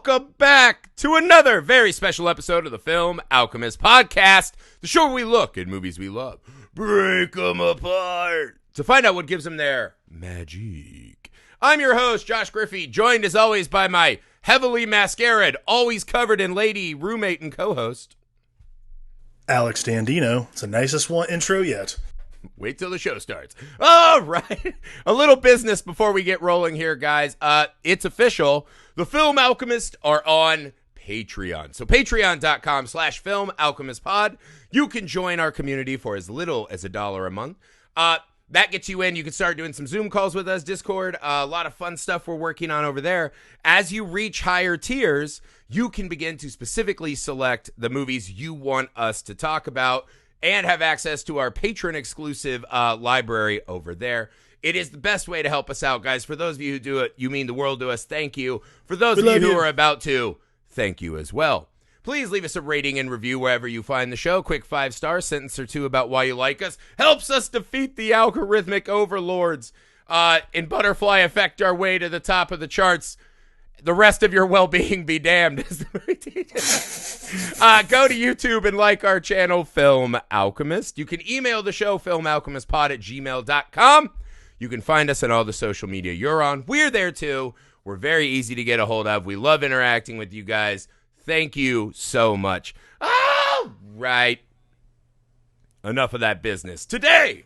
welcome back to another very special episode of the Film Alchemist podcast, the show where we look at movies we love, break them apart, to find out what gives them their magic. I'm your host, Josh Griffey, joined as always by my heavily mascaraed, always covered in lady roommate and co-host, Alex Dandino. It's the nicest one intro yet. Wait till the show starts. All right. A little business before we get rolling here, guys. It's official. The Film Alchemist are on Patreon. So patreon.com/filmalchemistpod. You can join our community for as little as $1 a month. That gets you in. You can start doing some Zoom calls with us, Discord. A lot of fun stuff we're working on over there. As you reach higher tiers, you can begin to specifically select the movies you want us to talk about and have access to our patron-exclusive library over there. It is the best way to help us out, guys. For those of you who do it, you mean the world to us. Thank you. For those of you who are about to, thank you as well. Please leave us a rating and review wherever you find the show. Quick 5-star sentence or two about why you like us. Helps us defeat the algorithmic overlords and butterfly effect our way to the top of the charts. The rest of your well-being be damned. Go to YouTube and like our channel, Film Alchemist. You can email the show, filmalchemistpod@gmail.com. You can find us on all the social media you're on. We're there too. We're very easy to get a hold of. We love interacting with you guys. Thank you so much. All right. Enough of that business. Today,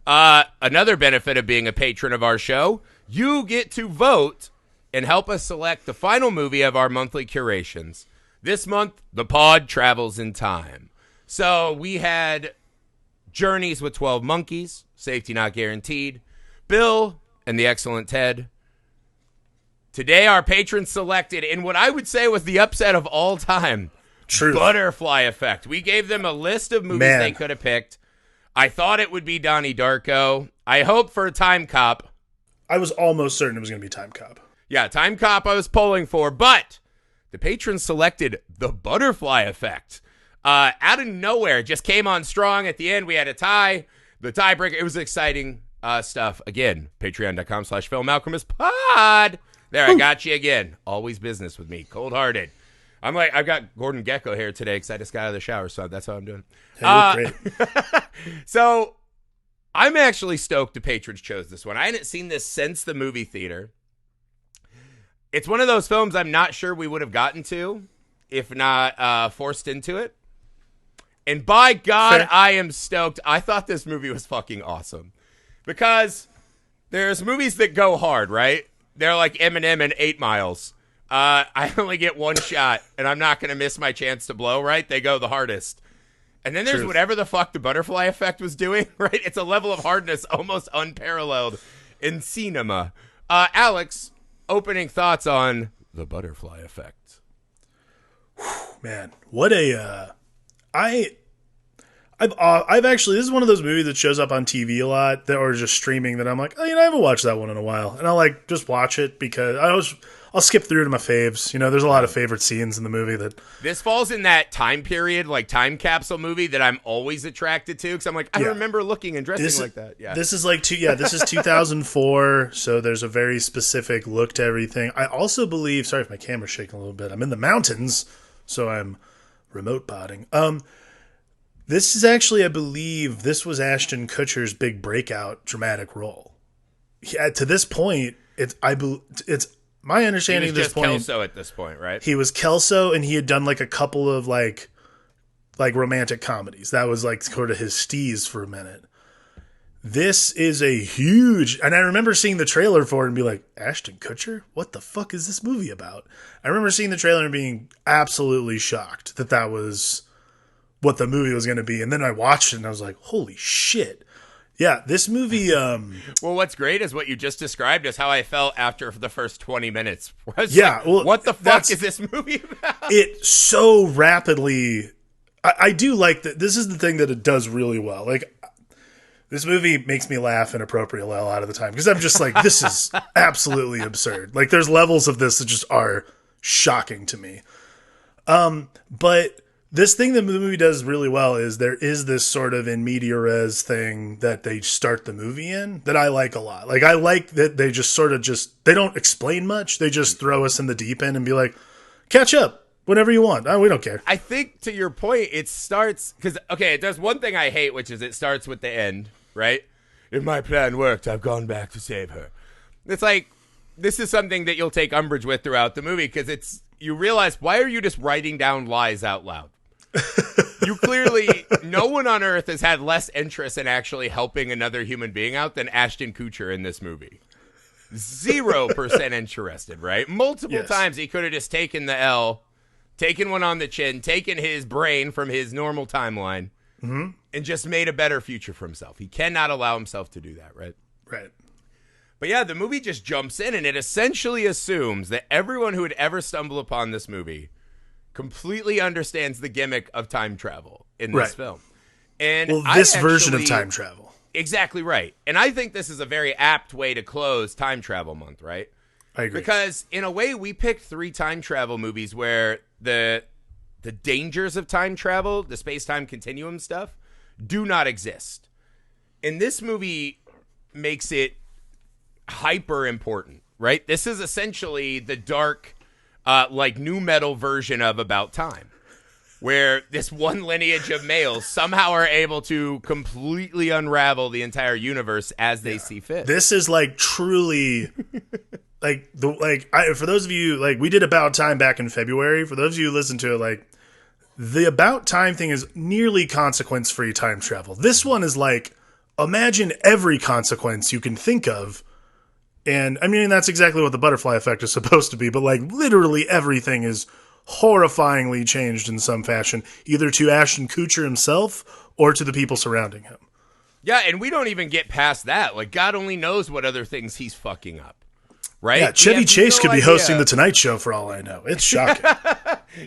another benefit of being a patron of our show, you get to vote and help us select the final movie of our monthly curations. This month, the pod travels in time. So we had Journeys with 12 Monkeys, Safety Not Guaranteed, Bill and the Excellent Ted. Today, our patrons selected in what I would say was the upset of all time, Truth. Butterfly Effect. We gave them a list of movies they could have picked. I thought it would be Donnie Darko. I hoped for a Time Cop. I was almost certain it was going to be Time Cop. Yeah, Time Cop I was polling for, but the patrons selected The Butterfly Effect. Out of nowhere, it just came on strong at the end. We had a tie. The tiebreaker, it was exciting stuff. Again, patreon.com/filmalchemistpod. There, I got you again. Always business with me. Cold-hearted. I'm like, I've got Gordon Gekko here today because I just got out of the shower, so that's how I'm doing. Hey, great. So, I'm actually stoked the patrons chose this one. I hadn't seen this since the movie theater. It's one of those films I'm not sure we would have gotten to if not forced into it. And by God, Fair. I am stoked. I thought this movie was fucking awesome. Because there's movies that go hard, right? They're like Eminem and 8 Miles. I only get one shot, and I'm not going to miss my chance to blow, right? They go the hardest. And then there's Truth. whatever the fuck the Butterfly Effect was doing, right? It's a level of hardness almost unparalleled in cinema. Alex, opening thoughts on The Butterfly Effect. Man, what a I've actually, this is one of those movies that shows up on TV a lot or just streaming that I'm like, oh, I haven't watched that one in a while, and I'll like just watch it because I'll skip through to my faves. There's a lot of favorite scenes in the movie that this falls in that time period, like time capsule movie that I'm always attracted to because I'm like, I remember looking and dressing like that. Yeah, this is like this is 2004, so there's a very specific look to everything. I also believe, sorry if my camera's shaking a little bit, I'm in the mountains, so I'm remote potting. This is actually, I believe, this was Ashton Kutcher's big breakout dramatic role. To this point, it's my understanding at this point. He was just Kelso at this point, right? He was Kelso, and he had done like a couple of like romantic comedies. That was like sort of his steez for a minute. This is a huge, and I remember seeing the trailer for it and be like, Ashton Kutcher? What the fuck is this movie about? I remember seeing the trailer and being absolutely shocked that was what the movie was going to be. And then I watched it and I was like, holy shit. Yeah, this movie... well, what's great is what you just described is how I felt after the first 20 minutes. What the fuck is this movie about? It so rapidly... I do like that. This is the thing that it does really well. Like, this movie makes me laugh inappropriately a lot of the time because I'm just like, this is absolutely absurd. Like, there's levels of this that just are shocking to me. But... this thing the movie does really well is there is this sort of in media res thing that they start the movie in that I like a lot. Like, I like that they just sort of they don't explain much. They just throw us in the deep end and be like, catch up whenever you want. We don't care. I think to your point, it starts because it does one thing I hate, which is it starts with the end, right? If my plan worked, I've gone back to save her. It's like this is something that you'll take umbrage with throughout the movie because you realize, why are you just writing down lies out loud? You clearly, no one on earth has had less interest in actually helping another human being out than Ashton Kutcher in this movie. 0% interested, right? Multiple times he could have just taken the L, taken one on the chin, taken his brain from his normal timeline, and just made a better future for himself. He cannot allow himself to do that, right? Right. But yeah, the movie just jumps in, and it essentially assumes that everyone who would ever stumble upon this movie completely understands the gimmick of time travel in this film. And this version of time travel. Exactly right. And I think this is a very apt way to close Time Travel Month, right? I agree. Because in a way, we picked 3 time travel movies where the dangers of time travel, the space-time continuum stuff, do not exist. And this movie makes it hyper important, right? This is essentially the dark, new metal version of About Time, where this one lineage of males somehow are able to completely unravel the entire universe as they see fit. This is like truly for those of you, we did About Time back in February. For those of you who listen to it, the About Time thing is nearly consequence-free time travel. This one is imagine every consequence you can think of. And I mean, that's exactly what the butterfly effect is supposed to be, but literally everything is horrifyingly changed in some fashion, either to Ashton Kutcher himself or to the people surrounding him. Yeah, and we don't even get past that. God only knows what other things he's fucking up, right? Yeah, Chevy Chase could be hosting The Tonight Show for all I know. It's shocking.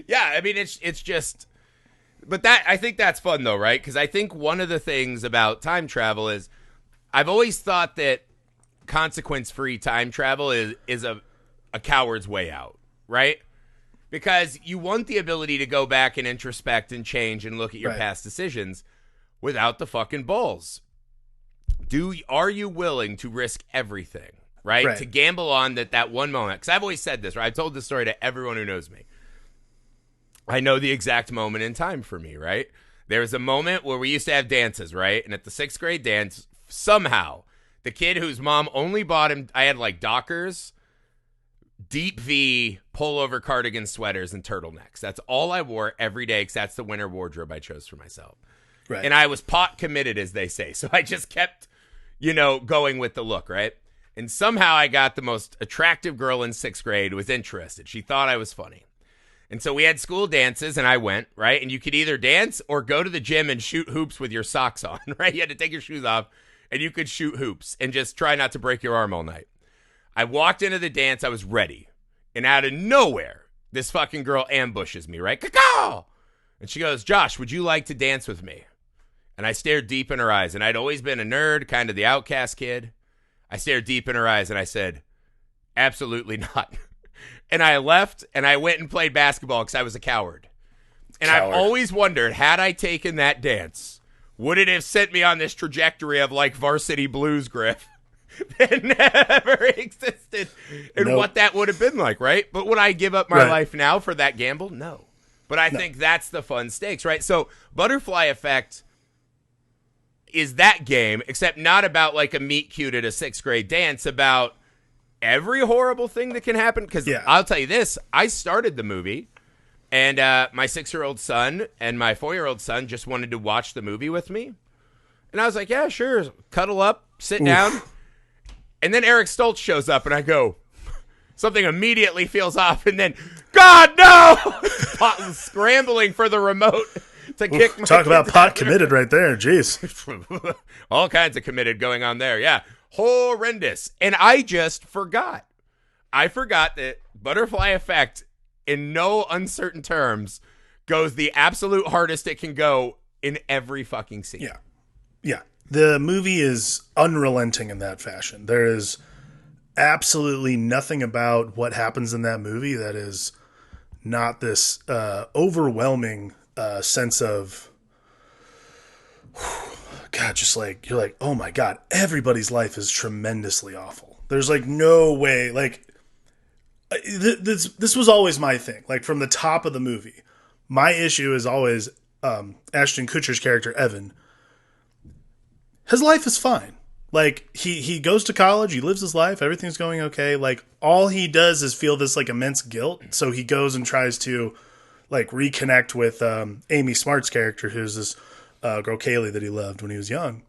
Yeah, I mean, it's just... But I think that's fun, though, right? Because I think one of the things about time travel is I've always thought that consequence-free time travel is a coward's way out, right? Because you want the ability to go back and introspect and change and look at your past decisions without the fucking balls. Are you willing to risk everything, right? To gamble on that one moment? Because I've always said this, right? I've told this story to everyone who knows me. I know the exact moment in time for me, right? There was a moment where we used to have dances, right? And at the 6th grade dance, somehow, the kid whose mom only bought him, I had Dockers, deep V, pullover cardigan sweaters, and turtlenecks. That's all I wore every day because that's the winter wardrobe I chose for myself. Right. And I was pot committed, as they say. So I just kept, going with the look, right? And somehow I got the most attractive girl in 6th grade who was interested. She thought I was funny. And so we had school dances, and I went, right? And you could either dance or go to the gym and shoot hoops with your socks on, right? You had to take your shoes off, and you could shoot hoops and just try not to break your arm all night. I walked into the dance. I was ready. And out of nowhere, this fucking girl ambushes me, right? Caw! And she goes, Josh, would you like to dance with me? And I stared deep in her eyes. And I'd always been a nerd, kind of the outcast kid. I stared deep in her eyes, and I said, absolutely not. And I left, and I went and played basketball because I was a coward. And I've always wondered, had I taken that dance, would it have sent me on this trajectory of Varsity Blues, Griff, that never existed, and what that would have been like, right? But would I give up my life now for that gamble? No. But I think that's the fun stakes, right? So Butterfly Effect is that game, except not about a meet cute at a 6th grade dance, about every horrible thing that can happen. Because I'll tell you this, I started the movie, and my 6-year-old son and my 4-year-old son just wanted to watch the movie with me. And I was like, yeah, sure, cuddle up, sit down. And then Eric Stoltz shows up, and I go, something immediately feels off, and then, God, no! Scrambling for the remote to kick my talk about pot committed right there. Jeez. All kinds of committed going on there. Yeah. Horrendous. And I just forgot. I forgot that Butterfly Effect, in no uncertain terms, goes the absolute hardest it can go in every fucking scene. Yeah. Yeah. The movie is unrelenting in that fashion. There is absolutely nothing about what happens in that movie that is not this overwhelming sense of, God, just you're like, oh my God, everybody's life is tremendously awful. There's no way, This was always my thing. Like from the top of the movie, my issue is always Ashton Kutcher's character Evan. His life is fine. Like he goes to college, he lives his life, everything's going okay. Like all he does is feel this like immense guilt, so he goes and tries to like reconnect with Amy Smart's character, who's this girl Kaylee that he loved when he was young.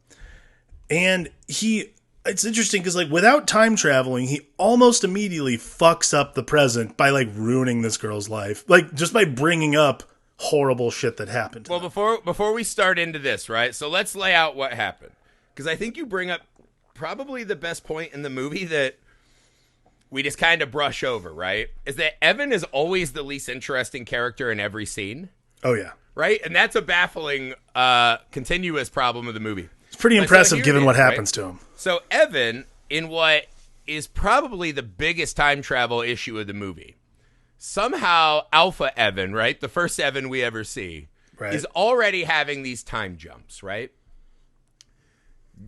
And it's interesting because like without time traveling, he almost immediately fucks up the present by like ruining this girl's life, like just by bringing up horrible shit that happened. Well, before we start into this, right? So let's lay out what happened, because I think you bring up probably the best point in the movie that we just kind of brush over, right? Is that Evan is always the least interesting character in every scene. Oh yeah, right, and that's a baffling, continuous problem of the movie. It's pretty impressive given what happens to him. So Evan, in what is probably the biggest time travel issue of the movie, somehow Alpha Evan, right, the first Evan we ever see, is already having these time jumps, right?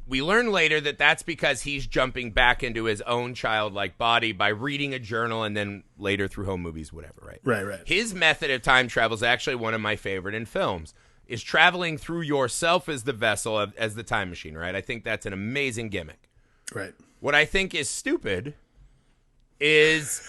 We learn later that that's because he's jumping back into his own childlike body by reading a journal and then later through home movies, whatever, right? Right. His method of time travel is actually one of my favorite in films, is traveling through yourself as the vessel, as the time machine, right? I think that's an amazing gimmick. Right. What I think is stupid is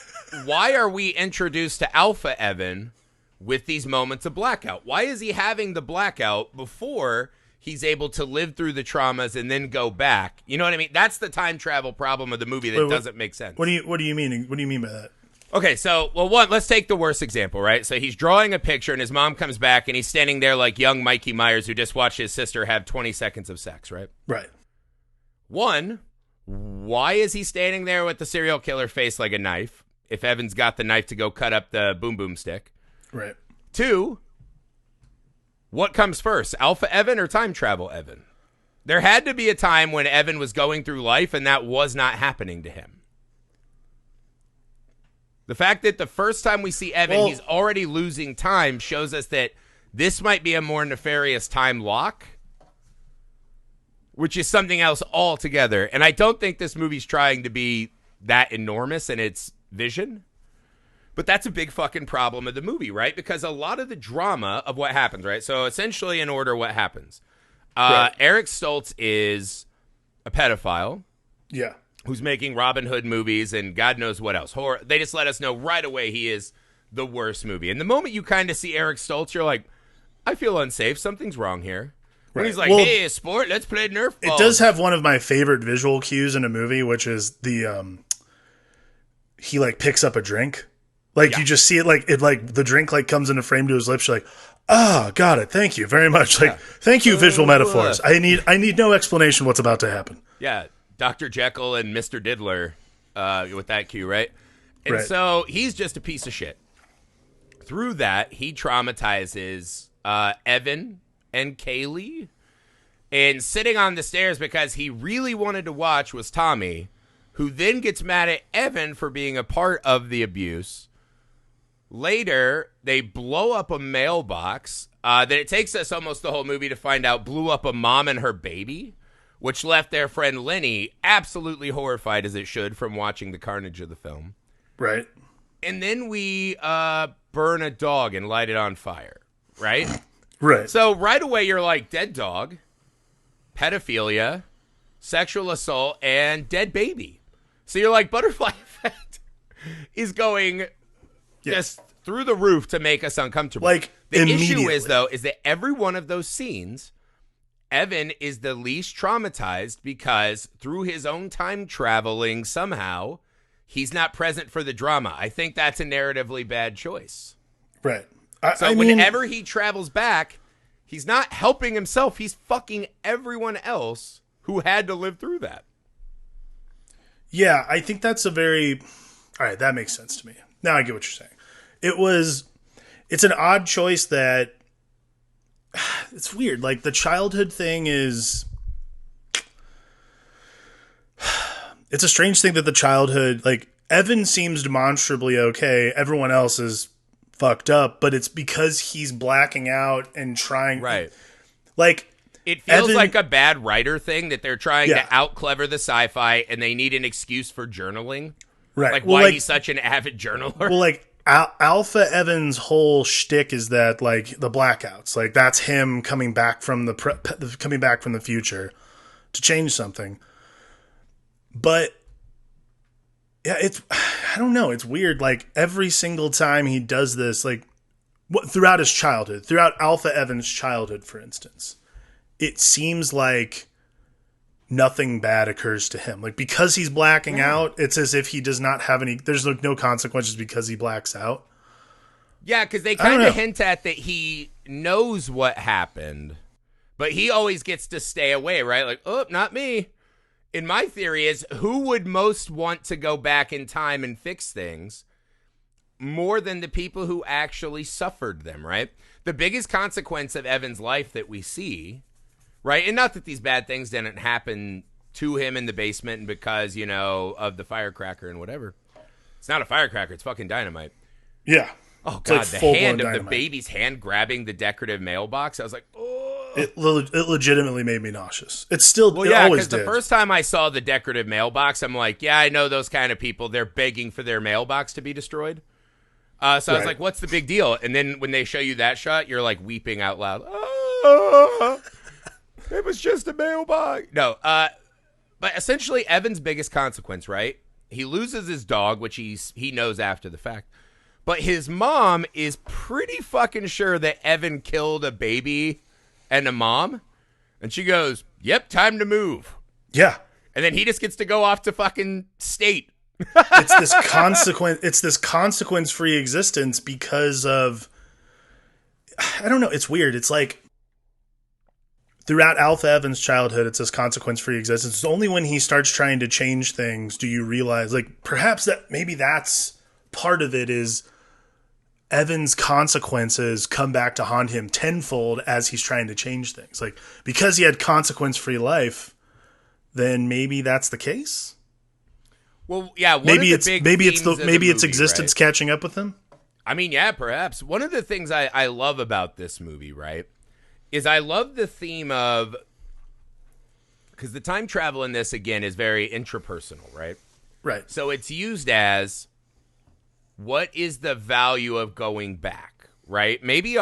why are we introduced to Alpha Evan with these moments of blackout? Why is he having the blackout before he's able to live through the traumas and then go back? You know what I mean? That's the time travel problem of the movie that doesn't make sense. What do you mean? What do you mean by that? Okay, so, let's take the worst example, right? So he's drawing a picture and his mom comes back and he's standing there like young Mikey Myers who just watched his sister have 20 seconds of sex, right? Right. One, why is he standing there with the serial killer face like a knife if Evan's got the knife to go cut up the boom boom stick? Right. Two, what comes first, Alpha Evan or time travel Evan? There had to be a time when Evan was going through life and that was not happening to him. The fact that the first time we see Evan, he's already losing time shows us that this might be a more nefarious time lock, which is something else altogether. And I don't think this movie's trying to be that enormous in its vision. But that's a big fucking problem of the movie, right? Because a lot of the drama of what happens, right? So essentially in order, what happens? Eric Stoltz is a pedophile. Yeah. Who's making Robin Hood movies and God knows what else. Horror. They just let us know right away he is the worst movie. And the moment you kind of see Eric Stoltz, you're like, I feel unsafe. Something's wrong here. When he's like, hey, sport, let's play Nerf balls. It does have one of my favorite visual cues in a movie, which is the he like picks up a drink. Like you just see it like the drink like comes into frame to his lips. You're like, got it. Thank you very much. Like, thank you, visual metaphors. I need no explanation what's about to happen. Yeah. Dr. Jekyll and Mr. Diddler with that cue, right? And so he's just a piece of shit. Through that, he traumatizes Evan and Kaylee. And sitting on the stairs because he really wanted to watch was Tommy, who then gets mad at Evan for being a part of the abuse. Later, they blow up a mailbox that it takes us almost the whole movie to find out blew up a mom and her baby, which left their friend Lenny absolutely horrified, as it should, from watching the carnage of the film. Right. And then we burn a dog and light it on fire, right? Right. So right away you're like, dead dog, pedophilia, sexual assault, and dead baby. So you're like, butterfly effect is going just through the roof to make us uncomfortable. Like, the issue is, though, is that every one of those scenes, Evan is the least traumatized because through his own time traveling, somehow, he's not present for the drama. I think that's a narratively bad choice. Right. So whenever he travels back, he's not helping himself. He's fucking everyone else who had to live through that. Yeah, I think that's a very... All right, that makes sense to me. Now I get what you're saying. It's an odd choice that... It's weird. Like, the childhood thing is... It's a strange thing that the childhood... Like, Evan seems demonstrably okay. Everyone else is fucked up, but it's because he's blacking out and trying... Right. Like... It feels like a bad writer thing that they're trying to out-clever the sci-fi and they need an excuse for journaling. Right. Like, Well, why like, he's such an avid journaler. well, like Alpha Evan's whole shtick is that like the blackouts, like that's him coming back from the future to change something. But yeah, I don't know. It's weird. Like every single time he does this, like throughout his childhood, throughout Alpha Evan's childhood, for instance, it seems like nothing bad occurs to him. Like because he's blacking out, it's as if he does not have any. There's no consequences because he blacks out. Yeah, because they kind of hint at that he knows what happened, but he always gets to stay away, right? Like, oh, not me. And my theory is, who would most want to go back in time and fix things more than the people who actually suffered them, right? The biggest consequence of Evan's life that we see, right? And not that these bad things didn't happen to him in the basement and because, you know, of the firecracker and whatever. It's not a firecracker. It's fucking dynamite. Yeah. Oh, God. Like the hand of the baby's hand grabbing the decorative mailbox. I was like, oh. It legitimately made me nauseous. It's still, well, yeah, because the first time I saw the decorative mailbox, I'm like, yeah, I know those kind of people. They're begging for their mailbox to be destroyed. So I was like, what's the big deal? And then when they show you that shot, you're like weeping out loud. Oh, it was just a mailbox. No, but essentially Evan's biggest consequence, right? He loses his dog, which he knows after the fact. But his mom is pretty fucking sure that Evan killed a baby and a mom. And she goes, yep, time to move. Yeah. And then he just gets to go off to fucking state. It's this consequence-free existence because of, I don't know, it's weird. It's like throughout Alpha Evan's childhood, it's this consequence-free existence. It's only when he starts trying to change things do you realize, like, perhaps that maybe that's part of it is Evan's consequences come back to haunt him tenfold as he's trying to change things. Like, because he had consequence-free life, then maybe that's the case? Well, yeah, maybe it's existence catching up with him. I mean, yeah, perhaps. One of the things I love about this movie, right, is I love the theme of, because the time travel in this again is very intrapersonal, right? Right. So it's used as, what is the value of going back, right? Maybe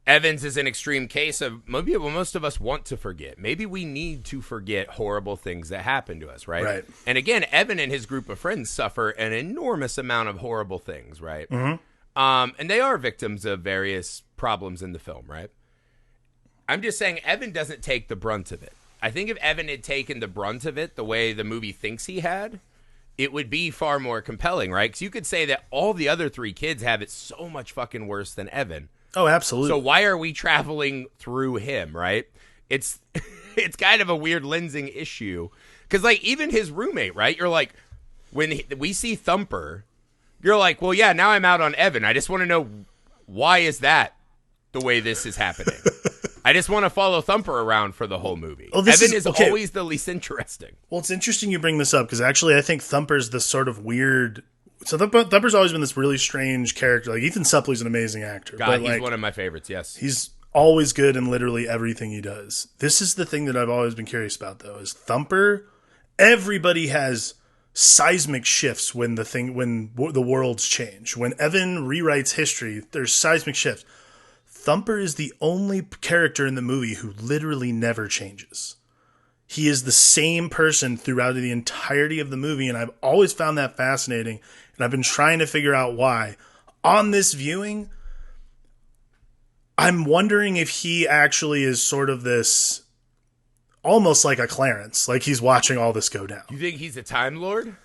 Evans is an extreme case of maybe what most of us want to forget. Maybe we need to forget horrible things that happen to us, right? Right. And again, Evan and his group of friends suffer an enormous amount of horrible things, right? Mm-hmm. And they are victims of various problems in the film, right? I'm just saying Evan doesn't take the brunt of it. I think if Evan had taken the brunt of it the way the movie thinks he had, it would be far more compelling, right? Because you could say that all the other three kids have it so much fucking worse than Evan. Oh, absolutely. So why are we traveling through him, right? It's kind of a weird lensing issue. Because, like, even his roommate, right? You're like, when we see Thumper, you're like, well, yeah, now I'm out on Evan. I just want to know, why is that the way this is happening? I just want to follow Thumper around for the whole movie. Oh, Evan is always the least interesting. Well, it's interesting you bring this up, because actually I think Thumper's the sort of weird... So Thumper's always been this really strange character. Like, Ethan Suplee's an amazing actor. God, he's one of my favorites, yes. He's always good in literally everything he does. This is the thing that I've always been curious about, though, is Thumper, everybody has seismic shifts when the worlds change. When Evan rewrites history, there's seismic shifts. Thumper is the only character in the movie who literally never changes. He is the same person throughout the entirety of the movie, and I've always found that fascinating, and I've been trying to figure out why. On this viewing, I'm wondering if he actually is sort of this, almost like a Clarence, like he's watching all this go down. You think he's a Time Lord?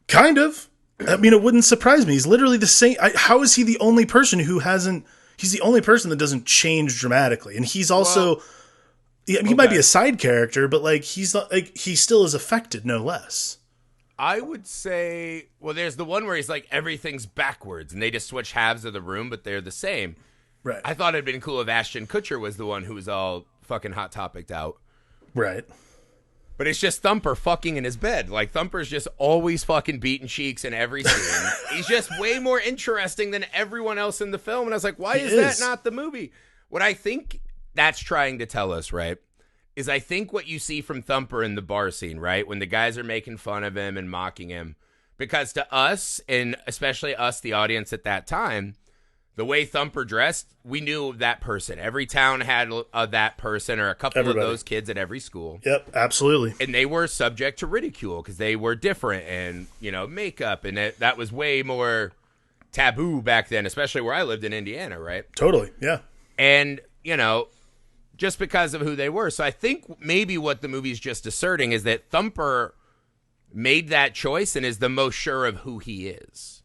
Kind of. I mean, it wouldn't surprise me. He's literally the same. How is he the only person who hasn't... He's the only person that doesn't change dramatically, and he's also... Well, he might be a side character, but like he's not, like he still is affected, no less. I would say, well, there's the one where he's like everything's backwards, and they just switch halves of the room, but they're the same. Right. I thought it'd been cool if Ashton Kutcher was the one who was all fucking hot topicked out. Right. But it's just Thumper fucking in his bed. Like Thumper's just always fucking beating cheeks in every scene. He's just way more interesting than everyone else in the film, and I was like, why is that not the movie? What I think that's trying to tell us, right, is I think what you see from Thumper in the bar scene, right? When the guys are making fun of him and mocking him. Because to us, and especially us, the audience at that time, the way Thumper dressed, we knew that person. Every town had that person or a couple of those kids at every school. Yep, absolutely. And they were subject to ridicule because they were different and, makeup. And that was way more taboo back then, especially where I lived in Indiana, right? Totally, yeah. And, just because of who they were. So I think maybe what the movie's just asserting is that Thumper made that choice and is the most sure of who he is.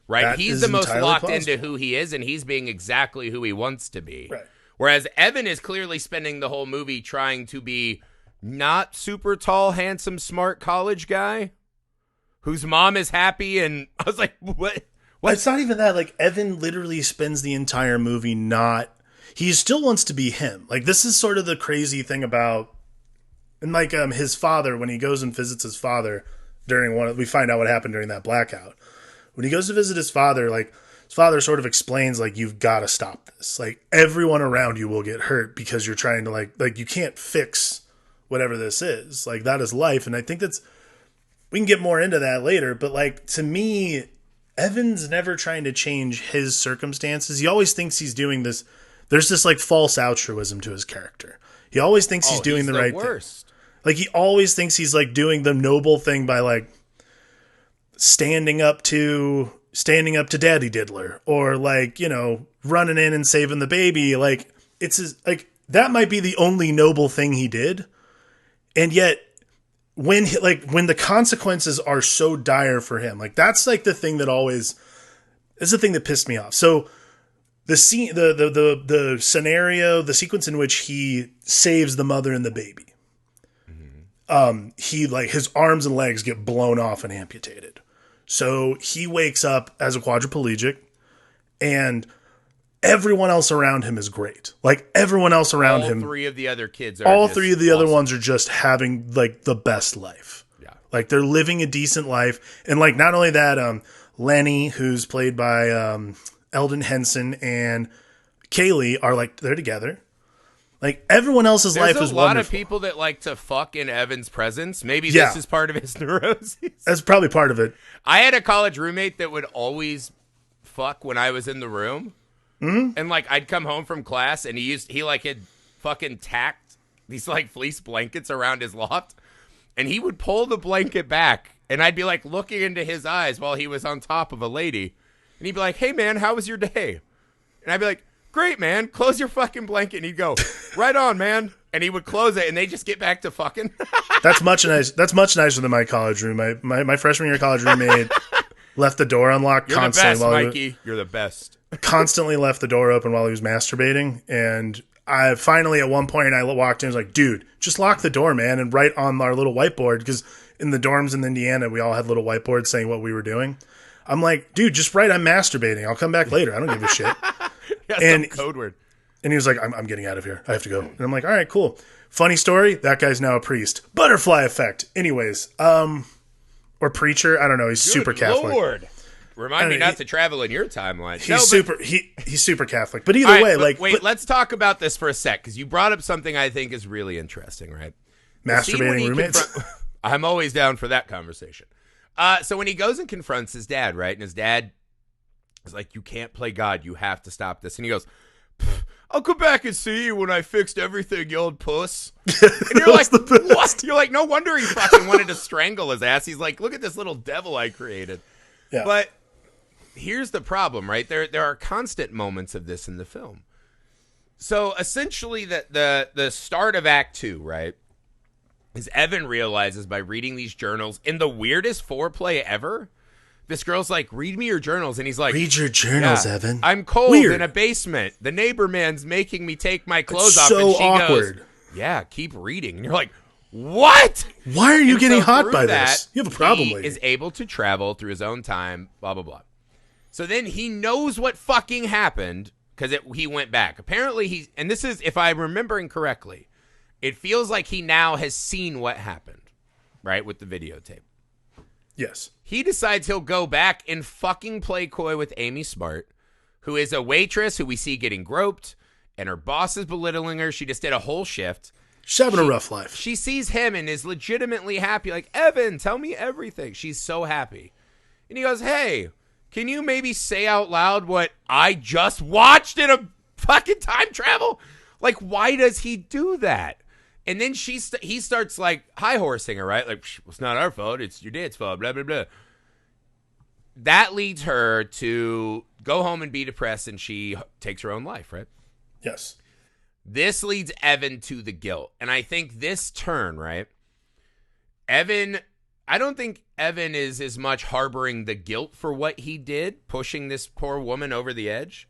Right? He's the most locked into who he is, and he's being exactly who he wants to be. Right. Whereas Evan is clearly spending the whole movie trying to be not super tall, handsome, smart college guy whose mom is happy. And I was like, what? It's not even that. Like, Evan literally spends the entire movie he still wants to be him. Like, this is sort of the crazy thing about, and like his father, when he goes and visits his father we find out what happened during that blackout. When he goes to visit his father, like, his father sort of explains, like, you've got to stop this. Like, everyone around you will get hurt because you're trying to, like, you can't fix whatever this is. Like, that is life. And I think we can get more into that later. But, like, to me, Evan's never trying to change his circumstances. He always thinks he's doing this. There's this, like, false altruism to his character. He always thinks he's doing the right thing. Like, he always thinks he's, like, doing the noble thing by, like, standing up to Daddy Diddler, or like, running in and saving the baby. Like, that might be the only noble thing he did. And yet when the consequences are so dire for him, like, that's like the thing that always is the thing that pissed me off. So the scene, the scenario, the sequence in which he saves the mother and the baby, he, like, his arms and legs get blown off and amputated. So he wakes up as a quadriplegic, and everyone else around him is great. Like, everyone else around him. All three of the other kids are all three of the other ones are just having, like, the best life. Yeah. Like, they're living a decent life. And, like, not only that, Lenny, who's played by Eldon Henson, and Kaylee are, like, they're together. Like, everyone else's life is wonderful. There's a lot of people that like to fuck in Evan's presence. Maybe this is part of his neurosis. That's probably part of it. I had a college roommate that would always fuck when I was in the room. Mm-hmm. And, like, I'd come home from class, and he had fucking tacked these, like, fleece blankets around his loft. And he would pull the blanket back, and I'd be, like, looking into his eyes while he was on top of a lady. And he'd be like, hey, man, how was your day? And I'd be like, great, man. Close your fucking blanket. And he'd go, right on, man. And he would close it, and they just get back to fucking. That's much nicer than my college room. My freshman year college roommate left the door unlocked constantly. You're the best, Mikey. You're the best. Constantly left the door open while he was masturbating. And I finally, at one point, I walked in and was like, dude, just lock the door, man, and write on our little whiteboard. Because in the dorms in Indiana, we all had little whiteboards saying what we were doing. I'm like, dude, just write I'm masturbating. I'll come back later. I don't give a shit. And code word. And he was like, I'm getting out of here. I have to go. And I'm like, all right, cool. Funny story. That guy's now a priest. Butterfly effect. Anyways, or preacher. I don't know. He's super Catholic. Lord. Remind me not to travel in your timeline. He's super Catholic. But either way, let's talk about this for a sec, because you brought up something I think is really interesting, right? Masturbating roommates. I'm always down for that conversation. So when he goes and confronts his dad, right? And his dad is like, you can't play God. You have to stop this. And he goes, I'll come back and see you when I fixed everything, you old puss. And you're like, what? You're like, no wonder he fucking wanted to strangle his ass. He's like, look at this little devil I created. Yeah. But here's the problem, right? There are constant moments of this in the film. So essentially the start of Act 2, right, is Evan realizes by reading these journals in the weirdest foreplay ever. This girl's like, read me your journals. And he's like, read your journals, Evan. I'm cold Weird. in a basement. The neighbor man's making me take my clothes It's off. so And she awkward. goes, yeah, keep reading. And you're like, what? Why are you getting hot by that, this? You have a problem, he lady. is able to travel through his own time, blah, blah, blah. So then he knows what fucking happened because he went back. Apparently and this is, if I'm remembering correctly, it feels like he now has seen what happened, right, with the videotape. Yes. He decides he'll go back and fucking play coy with Amy Smart, who is a waitress who we see getting groped, and her boss is belittling her. She just did a whole shift. She's having a rough life. She sees him and is legitimately happy. Like, Evan, tell me everything. She's so happy. And he goes, hey, can you maybe say out loud what I just watched in a fucking time travel? Like, why does he do that? And then he starts, like, high-horsing her, right? Like, it's not our fault. It's your dad's fault, blah, blah, blah. That leads her to go home and be depressed, and she takes her own life, right? Yes. This leads Evan to the guilt. And I think this turn, right? I don't think Evan is as much harboring the guilt for what he did, pushing this poor woman over the edge,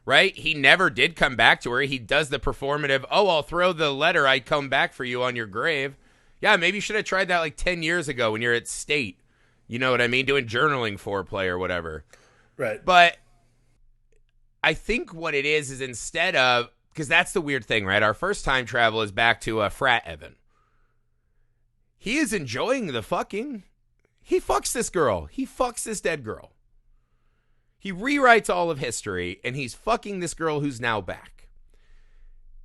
right? He never did come back to her. He does the performative, oh, I'll throw the letter, I'd come back for you on your grave. Yeah, maybe you should have tried that like 10 years ago when you're at state. You know what I mean? Doing journaling foreplay or whatever. Right. But I think what it is instead of, because that's the weird thing, right? Our first time travel is back to frat Evan. He is enjoying the fucking. He fucks this girl. He fucks this dead girl. He rewrites all of history, and he's fucking this girl who's now back.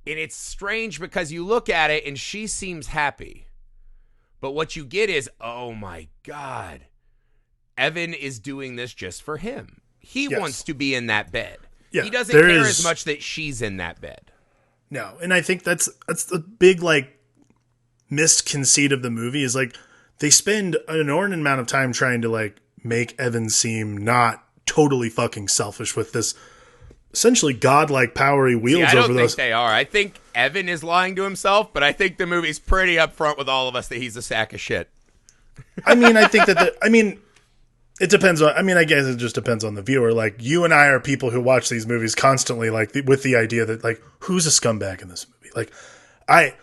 And it's strange because you look at it, and she seems happy. But what you get is, oh my God, Evan is doing this just for him. He wants to be in that bed. Yeah, he doesn't care as much that she's in that bed. No, and I think that's the big, like, missed conceit of the movie is, like, they spend an inordinate amount of time trying to, like, make Evan seem not totally fucking selfish with this essentially godlike power he wields over those. I don't think they are. I think Evan is lying to himself, but I think the movie's pretty upfront with all of us that he's a sack of shit. I mean, I think that it depends on, I guess it just depends on the viewer. Like, you and I are people who watch these movies constantly, like, with the idea that, like, who's a scumbag in this movie? Like, I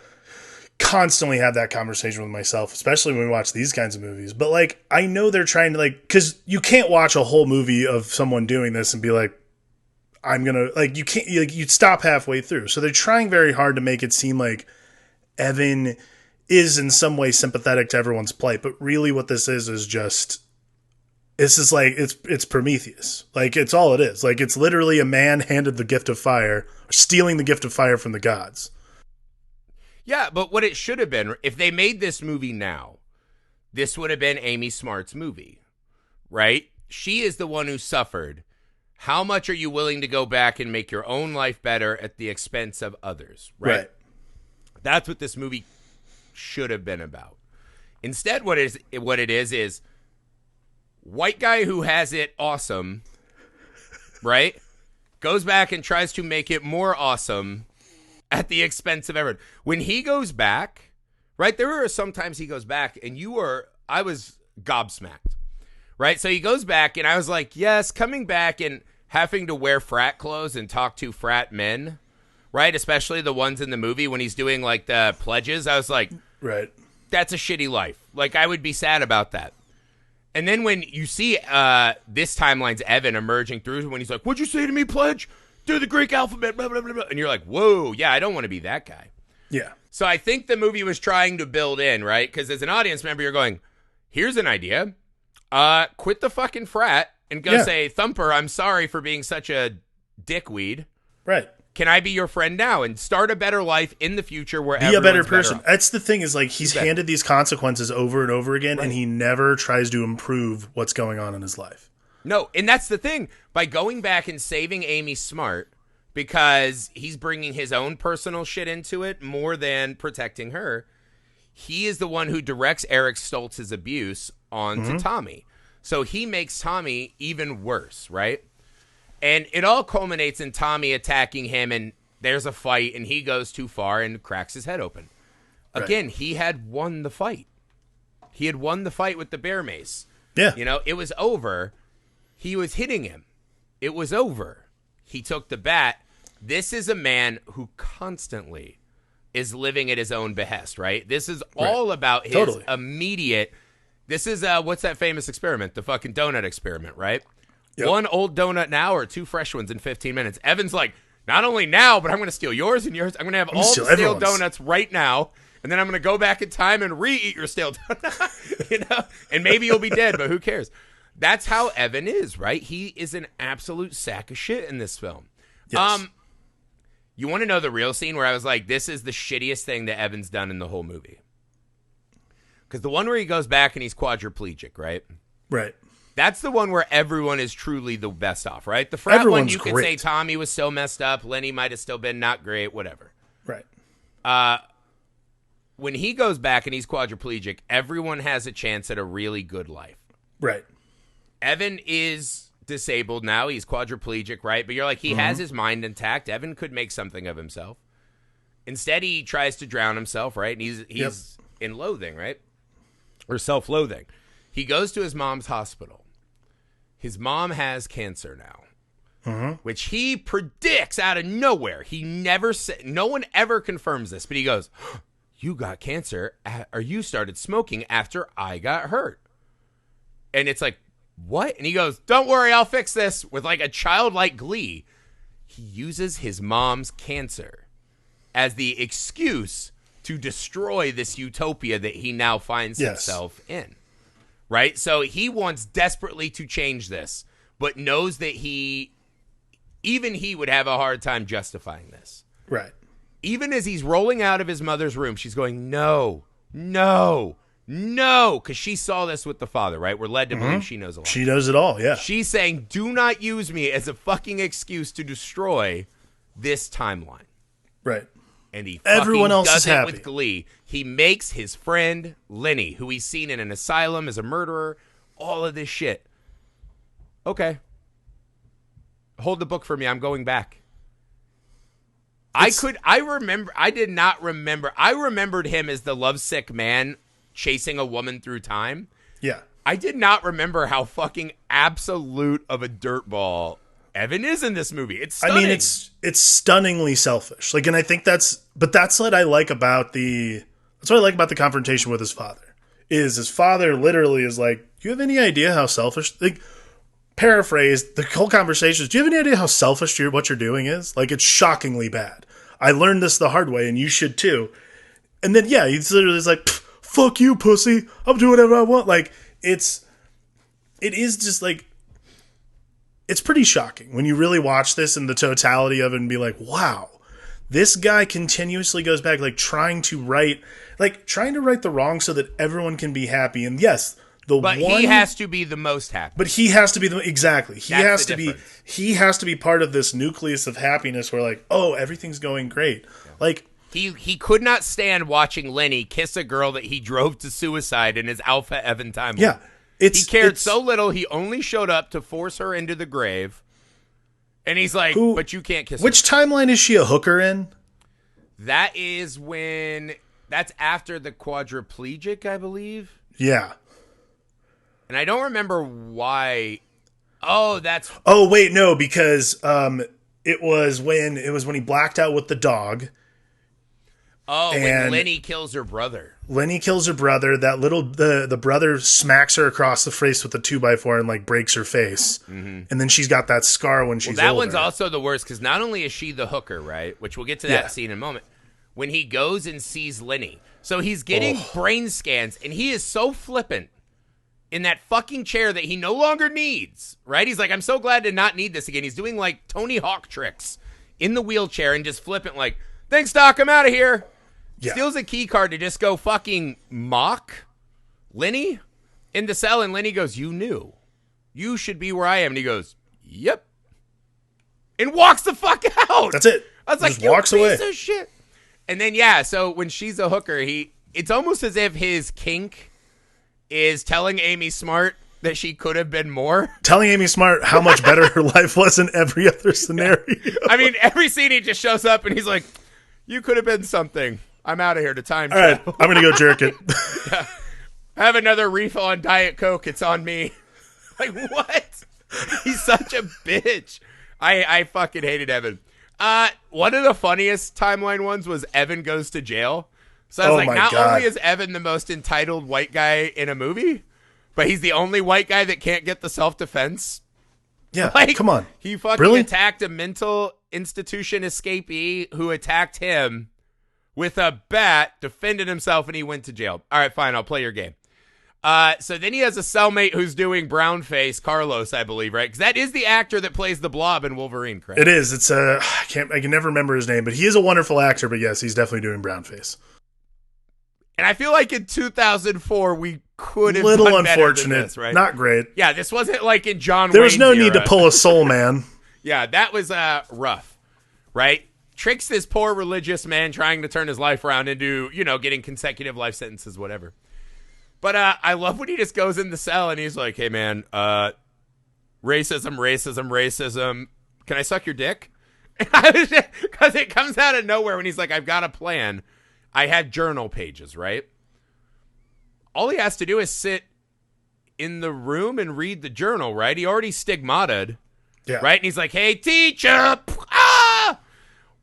constantly have that conversation with myself, especially when we watch these kinds of movies. But, like, I know they're trying to, like, because you can't watch a whole movie of someone doing this and be like, I'm gonna, like, you can't, like, you'd stop halfway through. So they're trying very hard to make it seem like Evan is in some way sympathetic to everyone's plight. But really what this is just, this is like, it's Prometheus. Like, it's all it is. Like, it's literally a man handed the gift of fire, stealing the gift of fire from the gods. Yeah, but what it should have been, if they made this movie now, this would have been Amy Smart's movie, right? She is the one who suffered. How much are you willing to go back and make your own life better at the expense of others, right? That's what this movie should have been about. Instead, what it is white guy who has it awesome, right? Goes back and tries to make it more awesome at the expense of everyone. When he goes back, right? There are sometimes he goes back and I was gobsmacked, right? So he goes back and I was like, yes, coming back and having to wear frat clothes and talk to frat men, right? Especially the ones in the movie when he's doing like the pledges. I was like, right, that's a shitty life. Like, I would be sad about that. And then when you see this timeline's Evan emerging through, when he's like, what'd you say to me, pledge? Do the Greek alphabet, blah, blah, blah, blah. And you're like, whoa, yeah, I don't want to be that guy. Yeah. So I think the movie was trying to build in, right? Because as an audience member, you're going, here's an idea. Quit the fucking frat and go say, Thumper, I'm sorry for being such a dickweed. Right. Can I be your friend now and start a better life in the future where be a better person? That's the thing is, like, he's handed these consequences over and over again, and he never tries to improve what's going on in his life. No, and that's the thing. By going back and saving Amy Smart, because he's bringing his own personal shit into it more than protecting her, he is the one who directs Eric Stoltz's abuse onto Tommy. So he makes Tommy even worse, right? And it all culminates in Tommy attacking him, and there's a fight, and he goes too far and cracks his head open. Again, he had won the fight. He had won the fight with the bear mace. Yeah. You know, it was over. He was hitting him. It was over. He took the bat. This is a man who constantly is living at his own behest, right? This is all about his immediate... This is, what's that famous experiment? The fucking donut experiment, right? Yep. One old donut now or two fresh ones in 15 minutes. Evan's like, not only now, but I'm going to steal yours and yours. I'm going to have all the stale donuts right now, and then I'm going to go back in time and re-eat your stale donut. You know? And maybe you'll be dead, but who cares? That's how Evan is, right? He is an absolute sack of shit in this film. Yes. You want to know the real scene where I was like, this is the shittiest thing that Evan's done in the whole movie? Because the one where he goes back and he's quadriplegic, right? Right. That's the one where everyone is truly the best off, right? The frat Everyone's one, you could great. say Tommy was so messed up. Lenny might have still been not great, whatever. Right. When he goes back and he's quadriplegic, everyone has a chance at a really good life. Right. Evan is disabled now. He's quadriplegic, right? But you're like, he has his mind intact. Evan could make something of himself. Instead, he tries to drown himself, right? And he's in loathing, right? Or self-loathing. He goes to his mom's hospital. His mom has cancer now, which he predicts out of nowhere. He never said, no one ever confirms this, but he goes, you got cancer, or you started smoking after I got hurt. And it's like, what? And he goes, don't worry, I'll fix this, with like a childlike glee. He uses his mom's cancer as the excuse to destroy this utopia that he now finds himself in. Right? So he wants desperately to change this, but knows that even he would have a hard time justifying this. Right. Even as he's rolling out of his mother's room, she's going, no, because she saw this with the father, right? We're led to believe she knows a lot. She knows it all, yeah. She's saying, do not use me as a fucking excuse to destroy this timeline. Right. And he Everyone else does is it happy. with glee. He makes his friend Lenny, who he's seen in an asylum as a murderer, all of this shit. Okay. Hold the book for me. I'm going back. I remembered him as the lovesick man chasing a woman through time. Yeah. I did not remember how fucking absolute of a dirtball Evan is in this movie. It's stunning. I mean, it's stunningly selfish. Like, and I think that's what I like about the confrontation with his father. Is his father literally is like, do you have any idea how selfish, like, paraphrase, the whole conversation is, do you have any idea how selfish what you're doing is? Like, it's shockingly bad. I learned this the hard way, and you should too. And then, yeah, he's literally like, fuck you, pussy. I'll do whatever I want. Like, it is just like, it's pretty shocking when you really watch this in the totality of it and be like, wow, this guy continuously goes back, like trying to right the wrong so that everyone can be happy. And yes, he has to be the most happy. But he has to be exactly. He That's has to be part of this nucleus of happiness where like, oh, everything's going great. Yeah. Like he could not stand watching Lenny kiss a girl that he drove to suicide in his Alpha Evan timeline. Yeah. He cared so little, he only showed up to force her into the grave. And he's like, but you can't kiss her. Which timeline is she a hooker in? That's after the quadriplegic, I believe. Yeah. And I don't remember why. Oh, wait, no, because it was when he blacked out with the dog. Oh, when Lenny kills her brother. That the brother smacks her across the face with a 2x4 and like breaks her face. Mm-hmm. And then she's got that scar when she's older. That one's also the worst because not only is she the hooker, right? Which we'll get to that scene in a moment. When he goes and sees Lenny. So he's getting brain scans and he is so flippant in that fucking chair that he no longer needs, right? He's like, I'm so glad to not need this again. He's doing like Tony Hawk tricks in the wheelchair and just flippant like, thanks, Doc, I'm out of here. Yeah. Steals a key card to just go fucking mock Lenny in the cell, and Lenny goes, you knew. You should be where I am. And he goes, yep. And walks the fuck out. That's it. I was just like, walks you away. Piece of shit. And then, so when she's a hooker, it's almost as if his kink is telling Amy Smart that she could have been more. Telling Amy Smart how much better her life was in every other scenario. I mean, every scene he just shows up and he's like, you could have been something. I'm out of here to time All right, I'm going to go jerk it. Yeah. Have another refill on Diet Coke. It's on me. Like, what? He's such a bitch. I fucking hated Evan. One of the funniest timeline ones was Evan goes to jail. So I was not only is Evan the most entitled white guy in a movie, but he's the only white guy that can't get the self-defense. Yeah, like, come on. He fucking attacked a mental institution escapee who attacked him with a bat, defended himself, and he went to jail. All right, fine, I'll play your game. So then he has a cellmate who's doing brown face, Carlos, I believe, right? Because that is the actor that plays the Blob in Wolverine, correct? It is. It's I can never remember his name, but he is a wonderful actor. But yes, he's definitely doing brown face. And I feel like in 2004 we could have Little done better unfortunate, than this, right? not great. Yeah, this wasn't like in John. There was Wayne's no era. need to pull a soul man. Yeah, that was rough, right? Tricks this poor religious man trying to turn his life around into, getting consecutive life sentences, whatever. But I love when he just goes in the cell and he's like, hey, man, racism. Can I suck your dick? Because it comes out of nowhere when he's like, I've got a plan. I had journal pages, right? All he has to do is sit in the room and read the journal, right? He already stigmata'd, right? And he's like, hey, teacher,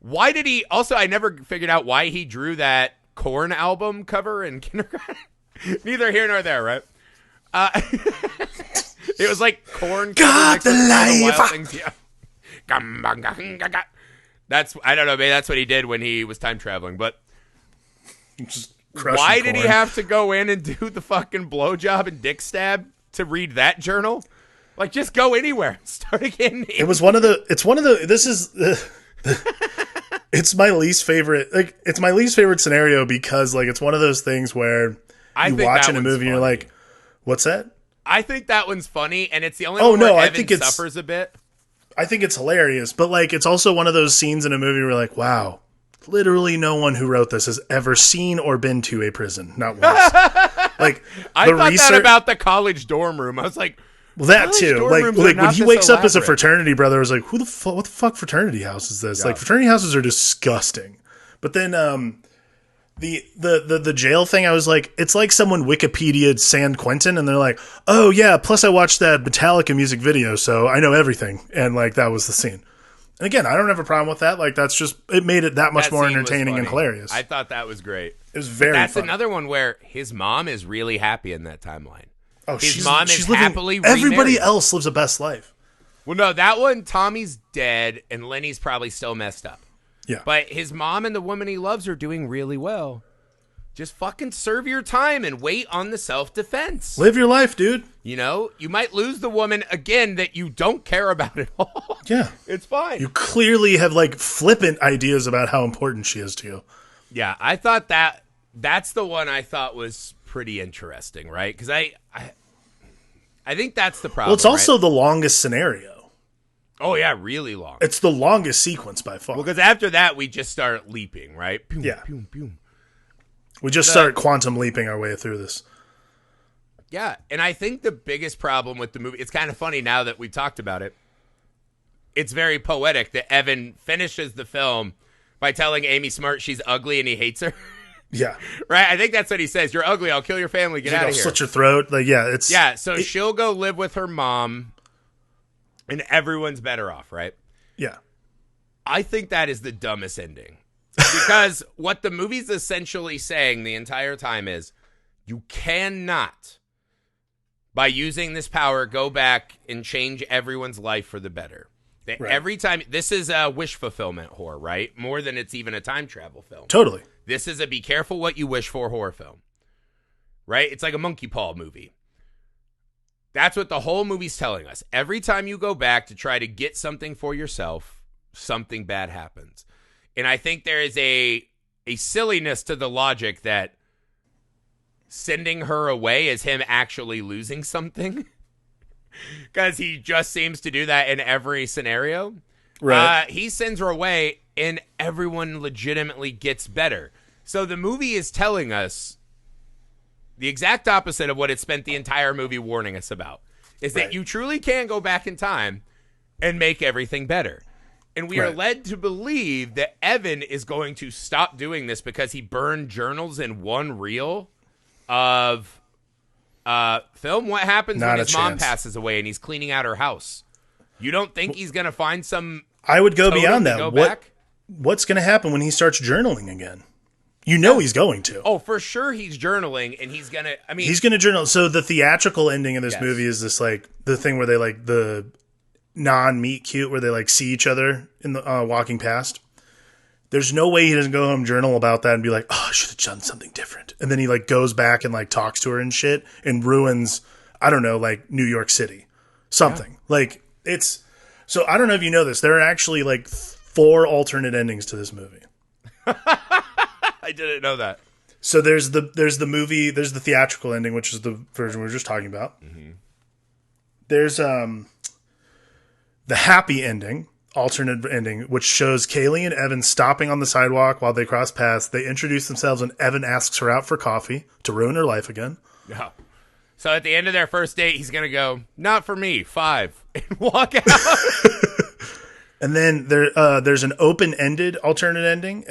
Why did he... Also, I never figured out why he drew that Korn album cover in kindergarten. Neither here nor there, right? It was like Korn. Got the life. Yeah. That's... I don't know, maybe that's what he did when he was time traveling, but... Why did he have to go in and do the fucking blowjob and dick stab to read that journal? Like, just go anywhere. Start again. It's my least favorite. Like, it's my least favorite scenario because, like, it's one of those things where you watch in a movie and you're like, what's that? I think that one's funny, and it's the only one where Evan suffers a bit. I think it's hilarious, but, like, it's also one of those scenes in a movie where you're like, wow, literally no one who wrote this has ever seen or been to a prison. Not once. Like, I thought that about the college dorm room. I was like, well, that too. Like when he wakes up as a fraternity brother, I was like, what the fuck fraternity house is this? Yeah. Like, fraternity houses are disgusting. But then the jail thing, I was like, it's like someone Wikipedia'd San Quentin, and they're like, oh yeah, plus I watched that Metallica music video, so I know everything. And like, that was the scene. And again, I don't have a problem with that. Like, that's just, it made it that much more entertaining and hilarious. I thought that was great. It was very That's funny. Another one where his mom is really happy in that timeline. Oh, his mom is living, happily everybody remarried. else lives a best life. Well, no, that one, Tommy's dead, and Lenny's probably still messed up. Yeah. But his mom and the woman he loves are doing really well. Just fucking serve your time and wait on the self-defense. Live your life, dude. You know, you might lose the woman, again, that you don't care about at all. Yeah. It's fine. You clearly have, like, flippant ideas about how important she is to you. Yeah, I thought that's the one I thought was pretty interesting, right? Because I think that's the problem. Well, it's also the longest scenario. Oh, yeah, really long. It's the longest sequence by far. Well, because after that, we just start leaping, right? Pew, yeah. Pew, pew. We just start quantum leaping our way through this. Yeah, and I think the biggest problem with the movie, it's kind of funny now that we talked about it, it's very poetic that Evan finishes the film by telling Amy Smart she's ugly and he hates her. Yeah. Right? I think that's what he says. You're ugly. I'll kill your family. Get out of here. Slit your throat. Like, yeah, it's... Yeah, so she'll go live with her mom and everyone's better off, right? Yeah. I think that is the dumbest ending. Because what the movie's essentially saying the entire time is you cannot, by using this power, go back and change everyone's life for the better. That right. Every time, this is a wish fulfillment horror, right? More than it's even a time travel film. Totally. This is a be careful what you wish for horror film, right? It's like a monkey paw movie. That's what the whole movie's telling us. Every time you go back to try to get something for yourself, something bad happens. And I think there is a silliness to the logic that sending her away is him actually losing something. Because he just seems to do that in every scenario. Right. He sends her away and everyone legitimately gets better. So the movie is telling us the exact opposite of what it spent the entire movie warning us about. Is that you truly can go back in time and make everything better. And we are led to believe that Evan is going to stop doing this because he burned journals in one reel of film. What happens when his mom passes away and he's cleaning out her house? You don't think he's going to find some... I would go beyond that. What's going to happen when he starts journaling again? You know he's going to. Oh, for sure he's journaling, and he's going to... I mean, he's going to journal. So the theatrical ending of this movie is this, like, the thing where they, like, the non-meet cute, where they, like, see each other in the walking past. there's no way he doesn't go home journal about that and be like, oh, I should have done something different. And then he like goes back and like talks to her and shit and ruins, I don't know, like New York City, something like it's. So I don't know if you know this. There are actually like 4 alternate endings to this movie. I didn't know that. So there's the theatrical ending, which is the version we were just talking about. Mm-hmm. There's the happy ending, alternate ending, which shows Kaylee and Evan stopping on the sidewalk while they cross paths. They introduce themselves and Evan asks her out for coffee to ruin her life again. Yeah. So at the end of their first date, he's going to go, not for me, 5, and walk out. And then there's an open-ended alternate ending,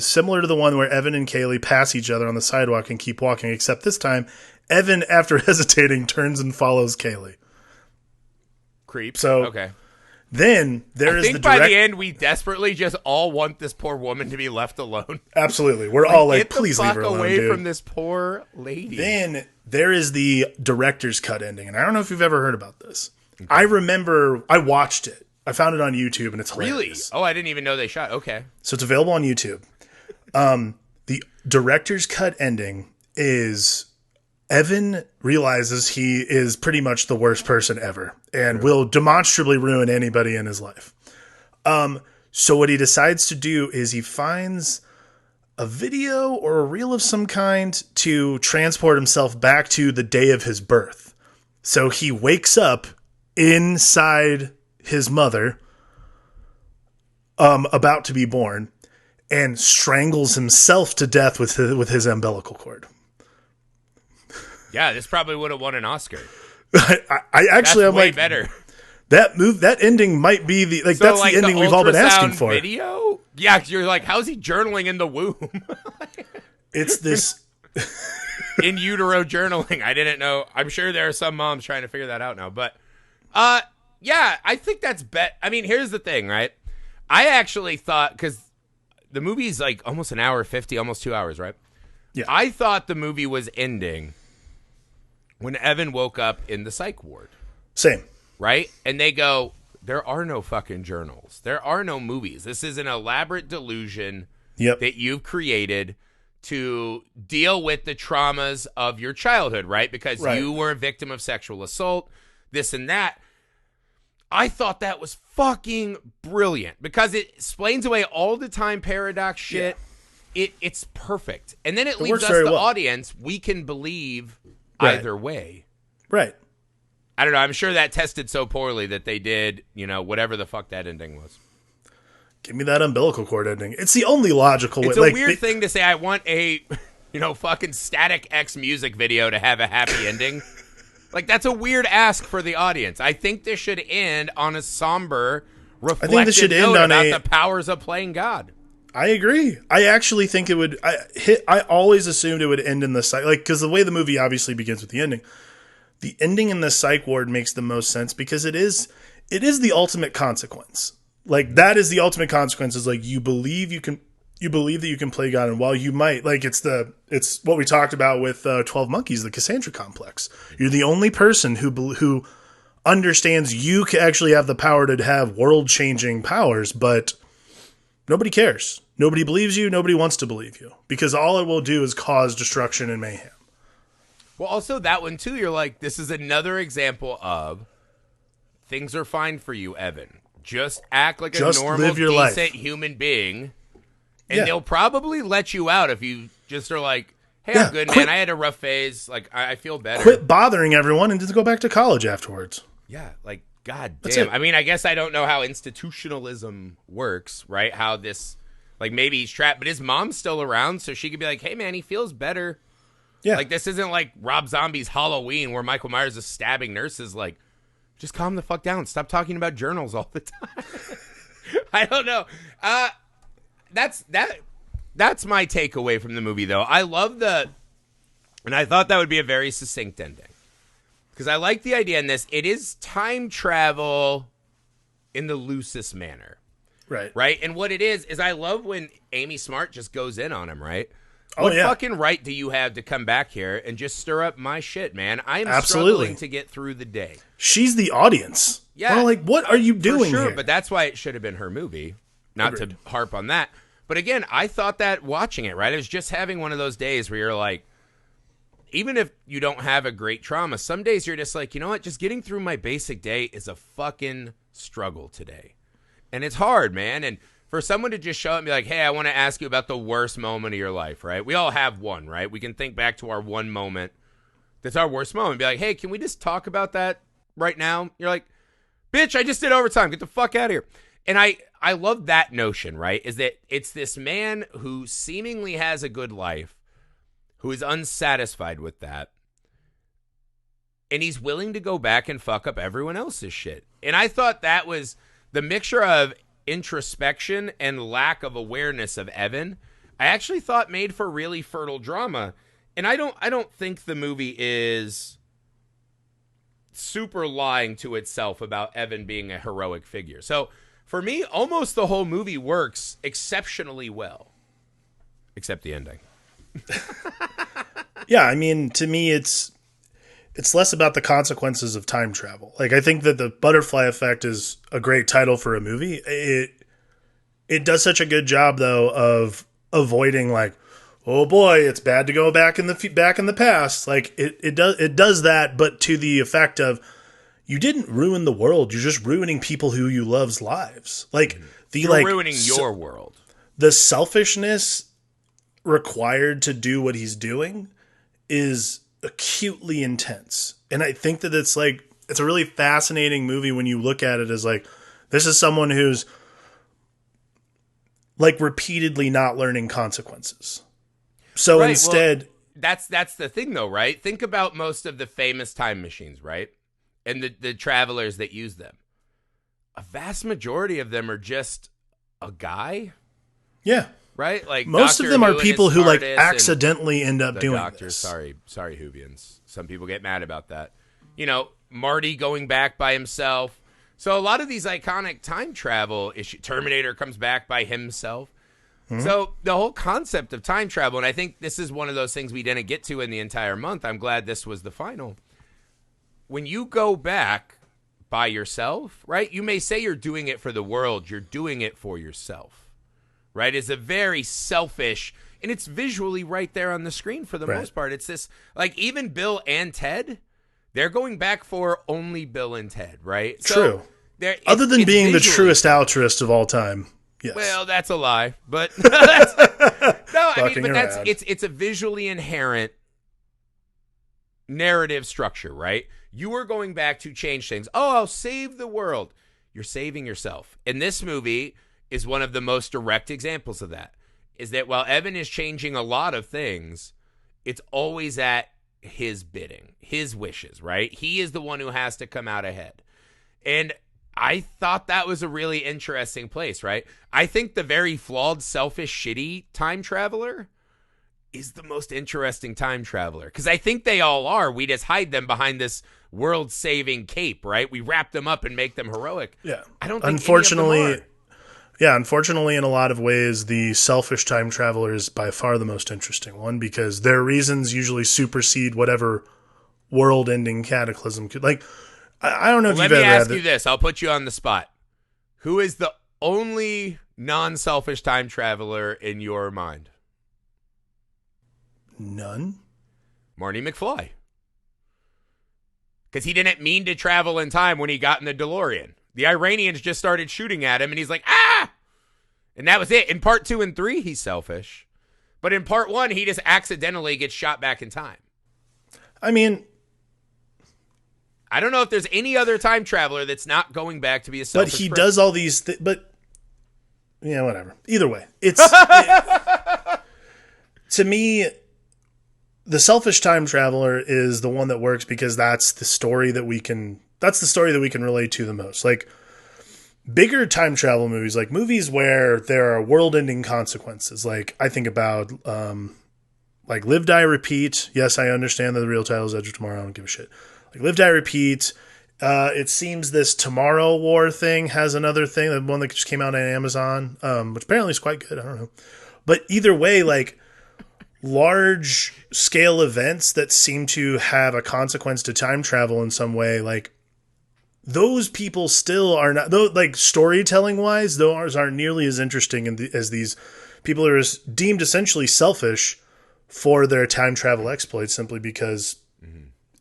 similar to the one where Evan and Kaylee pass each other on the sidewalk and keep walking, except this time, Evan, after hesitating, turns and follows Kaylee. Creep. So, okay. Then there is the direct... by the end, we desperately just all want this poor woman to be left alone. Absolutely. We're all like, please leave her alone, away dude. From this poor lady. Then there is the director's cut ending, and I don't know if you've ever heard about this. Okay. I remember I watched it. I found it on YouTube, and it's hilarious. Really? Oh, I didn't even know they shot. Okay. So it's available on YouTube. The director's cut ending is Evan realizes he is pretty much the worst person ever and will demonstrably ruin anybody in his life. So what he decides to do is he finds a video or a reel of some kind to transport himself back to the day of his birth. So he wakes up inside his mother, about to be born, and strangles himself to death with his umbilical cord. Yeah, this probably would have won an Oscar. I actually, I'm way like, better. That ending might be the like. So that's like the ending we've all been asking for. Video? Yeah, you're like, how's he journaling in the womb? It's this in utero journaling. I didn't know. I'm sure there are some moms trying to figure that out now, but yeah, I think that's I mean, here's the thing, right? I actually thought, because the movie's like almost an hour 50, almost 2 hours, right? Yeah. I thought the movie was ending when Evan woke up in the psych ward. Same. Right? And they go, there are no fucking journals. There are no movies. This is an elaborate delusion that you've created to deal with the traumas of your childhood, right? Because you were a victim of sexual assault, this and that. I thought that was fucking brilliant because it explains away all the time paradox shit. Yeah. It's perfect. And then it leaves us, the audience, we can believe either way. Right. I don't know. I'm sure that tested so poorly that they did, whatever the fuck that ending was. Give me that umbilical cord ending. It's the only logical way. It's a weird thing to say. I want a, fucking Static X music video to have a happy ending. Like, that's a weird ask for the audience. I think this should end on a somber, reflective note about the powers of playing God. I agree. I actually think it would. I always assumed it would end in the psych, like, because the way the movie obviously begins with the ending. The ending in the psych ward makes the most sense because it is the ultimate consequence. Like, that is the ultimate consequence. Is like you believe that you can play God, and while you might, like, it's what we talked about with 12 Monkeys, the Cassandra complex. You're the only person who understands you can actually have the power to have world-changing powers, but nobody cares. Nobody believes you. Nobody wants to believe you because all it will do is cause destruction and mayhem. Well, also that one too. You're like, this is another example of things are fine for you, Evan. Just act like a normal, decent human being. And they'll probably let you out if you just are like, hey, I'm good, man. I had a rough phase. Like, I feel better. Quit bothering everyone and just go back to college afterwards. Yeah, like, god damn. I mean, I guess I don't know how institutionalism works, right? How this, like, maybe he's trapped, but his mom's still around, so she could be like, hey, man, he feels better. Yeah. Like, this isn't like Rob Zombie's Halloween where Michael Myers is stabbing nurses. Like, just calm the fuck down. Stop talking about journals all the time. I don't know. That's my takeaway from the movie, though. I love and I thought that would be a very succinct ending because I like the idea in this. It is time travel in the loosest manner, right. And what it is I love when Amy Smart just goes in on him, right? What fucking right do you have to come back here and just stir up my shit, man? I am struggling to get through the day. She's the audience. Yeah, well, like, what are you doing here? But that's why it should have been her movie. Not to harp on that. But again, I thought that watching it, right? I was just having one of those days where you're like, even if you don't have a great trauma, some days you're just like, you know what? Just getting through my basic day is a fucking struggle today. And it's hard, man. And for someone to just show up and be like, hey, I want to ask you about the worst moment of your life, right? We all have one, right? We can think back to our one moment that's our worst moment. Be like, hey, can we just talk about that right now? You're like, bitch, I just did overtime. Get the fuck out of here. And I love that notion, right? Is that it's this man who seemingly has a good life, who is unsatisfied with that, and he's willing to go back and fuck up everyone else's shit. And I thought that was the mixture of introspection and lack of awareness of Evan. I actually thought made for really fertile drama. And I don't think the movie is super lying to itself about Evan being a heroic figure. So for me, almost the whole movie works exceptionally well, except the ending. Yeah, I mean, to me, it's less about the consequences of time travel. Like, I think that the Butterfly Effect is a great title for a movie. It does such a good job, though, of avoiding like, oh boy, it's bad to go back in the past. Like it does that, but to the effect of you didn't ruin the world. You're just ruining people who you love's lives. Like you're ruining your world. The selfishness required to do what he's doing is acutely intense. And I think that it's a really fascinating movie when you look at it as like, this is someone who's like repeatedly not learning consequences. So right, instead, well, that's the thing though, right? Think about most of the famous time machines, right? And the travelers that use them. A vast majority of them are just a guy. Yeah. Right? Like most of them are people who like accidentally end up doing this. Sorry, Whovians. Some people get mad about that. You know, Marty going back by himself. So a lot of these iconic time travel issues, Terminator comes back by himself. Mm-hmm. So the whole concept of time travel, and I think this is one of those things we didn't get to in the entire month. I'm glad this was the final. When you go back by yourself, right? You may say you're doing it for the world. You're doing it for yourself. Right, is a very selfish, and it's visually right there on the screen for the most part. It's this, like, even Bill and Ted, they're going back for only Bill and Ted, right? True. So other than being the truest altruist of all time, yes. Well, that's a lie, but it's a visually inherent narrative structure, right? You are going back to change things. Oh, I'll save the world. You're saving yourself. In this movie is one of the most direct examples of that, is that while Evan is changing a lot of things, it's always at his bidding, his wishes, right? He is the one who has to come out ahead. And I thought that was a really interesting place, right? I think the very flawed, selfish, shitty time traveler is the most interesting time traveler, because I think they all are. We just hide them behind this world-saving cape, right? We wrap them up and make them heroic. Yeah. I don't think unfortunately, any of them are. Yeah, unfortunately, in a lot of ways, the selfish time traveler is by far the most interesting one, because their reasons usually supersede whatever world-ending cataclysm could. Like, I don't know if you've ever had. Let me ask you this. I'll put you on the spot. Who is the only non-selfish time traveler in your mind? None. Marty McFly. Because he didn't mean to travel in time when he got in the DeLorean. The Iranians just started shooting at him, and he's like, ah! And that was it. In part 2 and 3, he's selfish. But in part 1, he just accidentally gets shot back in time. I mean, I don't know if there's any other time traveler that's not going back to be a selfish But he person. does all these things. But, yeah, whatever. Either way. To me, the selfish time traveler is the one that works because that's the story that we can relate to the most. Like, bigger time travel movies, like movies where there are world-ending consequences. Like, I think about, like Live, Die, Repeat. Yes, I understand that the real title is Edge of Tomorrow. I don't give a shit. Like Live, Die, Repeat. It seems this Tomorrow War thing has another thing, the one that just came out on Amazon, which apparently is quite good. I don't know. But either way, like, large scale events that seem to have a consequence to time travel in some way, like, those people still are not, though, like, storytelling wise, those aren't nearly as interesting as these people are deemed essentially selfish for their time travel exploits simply because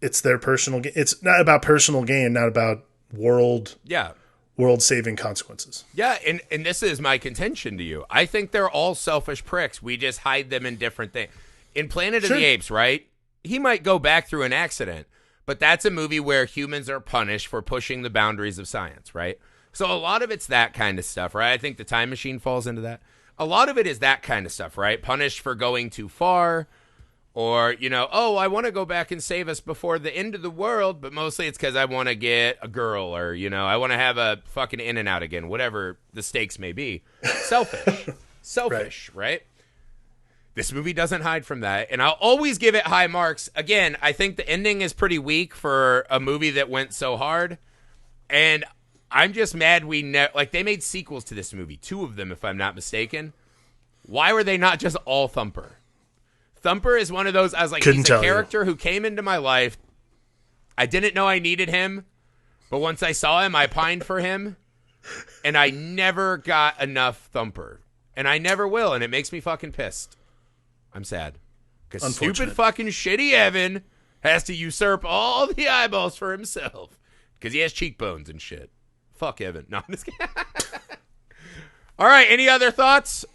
it's their personal gain. It's not about personal gain, not about world-saving consequences. Yeah, and this is my contention to you. I think they're all selfish pricks. We just hide them in different things. In Planet of the Apes, right? He might go back through an accident, but that's a movie where humans are punished for pushing the boundaries of science, right? So a lot of it's that kind of stuff, right? I think the time machine falls into that. A lot of it is that kind of stuff, right? Punished for going too far, or, I want to go back and save us before the end of the world, but mostly it's because I want to get a girl, or, I want to have a fucking In-N-Out again, whatever the stakes may be. Selfish, right? This movie doesn't hide from that, and I'll always give it high marks. Again, I think the ending is pretty weak for a movie that went so hard, and I'm just mad they made sequels to this movie, 2 of them if I'm not mistaken. Why were they not just all Thumper? Thumper is one of those, I was like, he's a character who came into my life. I didn't know I needed him, but once I saw him, I pined for him, and I never got enough Thumper, and I never will, and it makes me fucking pissed. I'm sad. Because stupid fucking shitty Evan has to usurp all the eyeballs for himself, because he has cheekbones and shit. Fuck Evan. No, I'm just kidding. All right, any other thoughts?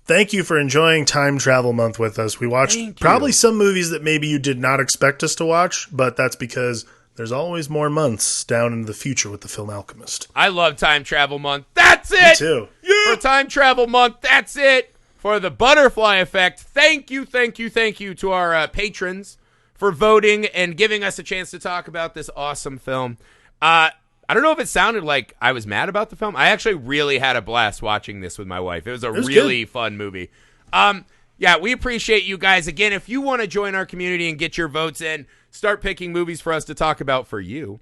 Thank you for enjoying Time Travel Month with us. We watched probably some movies that maybe you did not expect us to watch, but that's because there's always more months down in the future with the film Alchemist. I love Time Travel Month. That's it! Me too. Yeah. For Time Travel Month, that's it. For the butterfly effect, thank you to our patrons for voting and giving us a chance to talk about this awesome film. I don't know if it sounded like I was mad about the film. I actually really had a blast watching this with my wife. It was really fun movie. Yeah, we appreciate you guys. Again, if you want to join our community and get your votes in, start picking movies for us to talk about for you.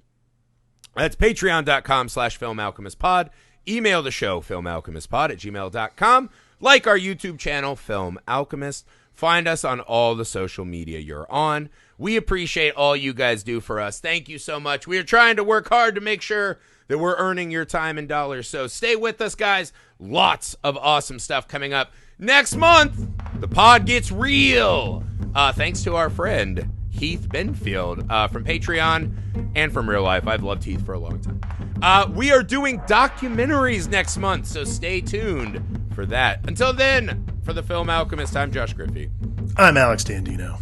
That's patreon.com/filmalchemistpod. Email the show, filmalchemistpod@gmail.com. Like our YouTube channel, Film Alchemist. Find us on all the social media you're on. We appreciate all you guys do for us. Thank you so much. We are trying to work hard to make sure that we're earning your time in dollars. So stay with us, guys. Lots of awesome stuff coming up. Next month, the pod gets real. Thanks to our friend, Heath Benfield, from Patreon and from real life. I've loved Heath for a long time. We are doing documentaries next month, so stay tuned for that. Until then, for the Film Alchemist, I'm Josh Griffey. I'm Alex Dandino.